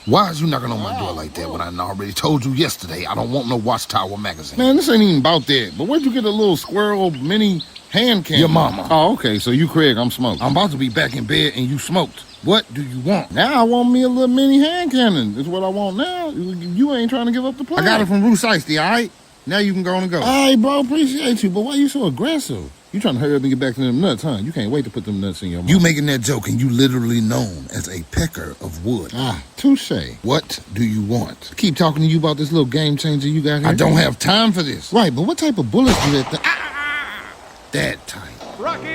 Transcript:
Why is you knocking on my door like that when I already told you yesterday I don't want no Watchtower magazine? Man, this ain't even about that. But where'd you get a little Squirrel mini hand cannon? Your mama. Oh, okay, so you Craig, I'm Smoke. I'm about to be back in bed and you smoked. What do you want? Now I want me a little mini hand cannon. That's what I want now. You ain't trying to give up the play. I got it from Roos Icy, all right? Now you can go on and go. All right, bro, appreciate you, but why you so aggressive? You trying to hurry up and get back to them nuts, huh? You can't wait to put them nuts in your mouth. You making that joke and you literally known as a pecker of wood. Ah, touche. What do you want? Keep talking to you about this little game changer you got here. I don't have time for this. Right, but what type of bullets do that thing? That type. Rocky